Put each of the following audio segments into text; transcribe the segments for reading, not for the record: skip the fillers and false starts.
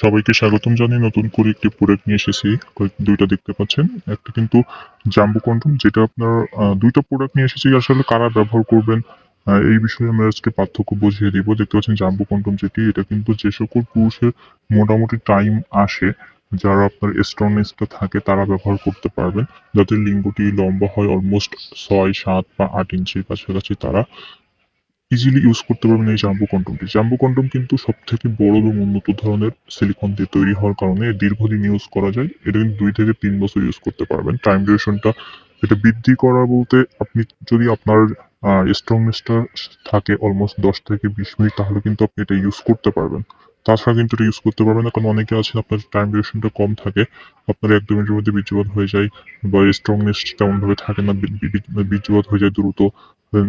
সবাইকে স্বাগতম জানিয়ে নতুন করে একটি প্রোডাক্ট নিয়ে এসেছি। দুইটা দেখতে পাচ্ছেন। একটা কিন্তু জাম্বো কন্ডম, যেটা আপনার দুইটা প্রোডাক্ট নিয়ে এসেছি। আসলে কারা ব্যবহার করবেন এই বিষয়ে আমরা আজকে পার্থক্য বুঝিয়ে দিব। দেখতে পাচ্ছেন জাম্বো কন্ডম যেটি, এটা কিন্তু যে সকল পুরুষের মোটামুটি টাইম আসে, যারা আপনার স্ট্রংনেসটা থাকে তারা ব্যবহার করতে পারবেন। যাদের লিঙ্গটি লম্বা হয় অলমোস্ট 6, 7 বা 8 ইঞ্চির কাছাকাছি, তারা ইজিলি ইউজ করতে পারবেন এই জাম্বো কন্ডমটি। জাম্বো কন্ডম কিন্তু সব থেকে বড় এবং উন্নত ধরনের সিলিকন দিয়ে তৈরি হওয়ার কারণে দীর্ঘদিন ইউজ করা যায়। এটা কিন্তু 2 থেকে 3 বছর ইউজ করতে পারবেন। টাইম ডিউরেশনটা এটা বৃদ্ধি করা বলতে, আপনি যদি আপনার স্ট্রংনেসটা থাকে অলমোস্ট 10 থেকে 20 মিনিট, তাহলে কিন্তু আপনি এটা ইউজ করতে পারবেন। তাছাড়া কিন্তু এটা ইউজ করতে পারবেন না, কারণ অনেকে আছে আপনার টাইম ডিউরেশনটা কম থাকে, আপনার 1-2 মিনিটের মধ্যে বীর্যপাত হয়ে যায়, বা স্ট্রংনেস তেমন ভাবে থাকে না, বীর্যপাত হয়ে যায় দ্রুত।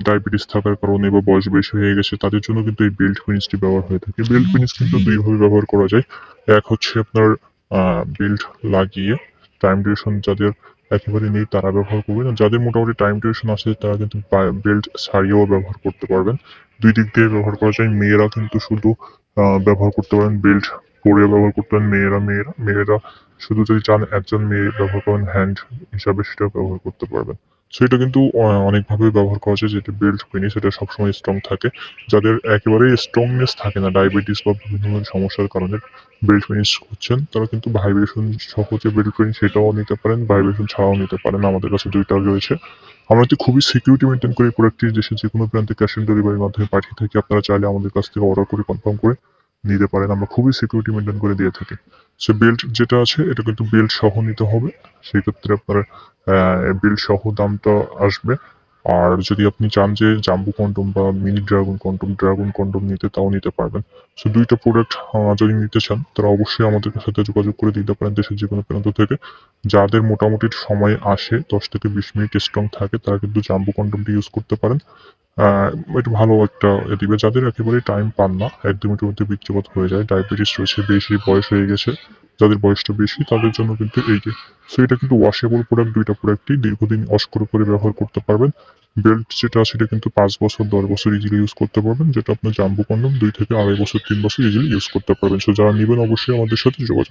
ডায়াবেটিস থাকার কারণে বা বয়স বেশি হয়ে গেছে, তাদের জন্য কিন্তু এই বেল্ট ফিনিশটি ব্যবহার হয়ে থাকে। বেল্ট ফিনিশ কিন্তু দুইভাবে ব্যবহার করা যায়। এক হচ্ছে আপনার বেল্ট লাগিয়ে, টাইম ডিউরেশন যাদের একেবারে নেই তারা ব্যবহার করবেন। আর যাদের মোটামুটি টাইম ডিউরেশন আছে তারা কিন্তু বেল্ট ছাড়িয়েও ব্যবহার করতে পারবেন। দুই দিক দিয়ে ব্যবহার করা যায়। মেয়েরা কিন্তু শুধু ব্যবহার করতে পারেন বেল্ট পরে ব্যবহার করতে পারেন। মেয়েরা শুধু যদি চান একজন মেয়ে ব্যবহার করেন হ্যান্ড হিসাবে, সেটাও ব্যবহার করতে পারবেন। সো এটা কিন্তু অনেকভাবে ব্যবহার করা যায়। যেটা বেল্ট ফিনিশ, এটা সবসময় স্ট্রং থাকে। যাদের একেবারেই স্ট্রংনেস থাকে না, ডায়াবেটিস বা বিভিন্ন ধরনের সমস্যার কারণে বেল্ট ফিনিশ করছেন, তারা কিন্তু ভাইব্রেশন সহ যে বেল্ট ফিনিশ সেটাও নিতে পারেন, ভাইব্রেশন ছাড়াও নিতে পারেন। আমাদের কাছে দুইটা রয়েছে। আমরা তো খুবই সিকিউরিটি মেনটেন করে প্রোডাক্টটি দেশের যে কোনো প্রান্তে ক্যাশ অন ডেলিভারির মাধ্যমে পাঠিয়ে থাকি। আপনারা চাইলে আমাদের কাছ থেকে অর্ডার করে কনফার্ম করে নিতে পারেন। আমরা খুবই সিকিউরিটি মেনটেন করে দিয়ে থাকি। সো বেল্ট যেটা আছে এটা কিন্তু বেল্ট সহ নিতে হবে। সেক্ষেত্রে আপনার বেল্ট সহ দামটা আসবে। আর যদি আপনি চান যে জাম্বো কন্ডম বা মিনি ড্রাগন কন্ডম নিতে, তাও নিতে পারবেন। সো দুইটা প্রোডাক্ট যদি নিতে চান, তারা অবশ্যই আমাদের সাথে যোগাযোগ করে দিতে পারেন দেশের যে কোনো প্রান্ত থেকে। যাদের মোটামুটি সময় আসে 10 থেকে 20 মিনিট স্ট্রং থাকে, তারা কিন্তু জাম্বো কন্ডমটি ইউজ করতে পারেন। এটা ভালো একটা দিবে। যাদের একেবারেই টাইম পান না, 1-2 মিনিটের মধ্যে বীর্যপাত হয়ে যায়, ডায়াবেটিস রয়েছে, বেশি বয়স হয়ে গেছে, যাদের বয়সটা বেশি, তাদের জন্য কিন্তু এই যে। সো এটা কিন্তু ওয়াশেবল প্রোডাক্ট, দুইটা প্রোডাক্টই দীর্ঘদিন ওয়াশ করে ব্যবহার করতে পারবেন। বেল্ট যেটা আছে এটা কিন্তু 5 বছর 10 বছর ইজিলি ইউজ করতে পারবেন, যেটা আপনার জাম্বো কন্ডম 2 থেকে 2.5 বছর 3 বছর ইজিলি ইউজ করতে পারবেন। সো যারা নিবেন অবশ্যই আমাদের সাথে যোগাযোগ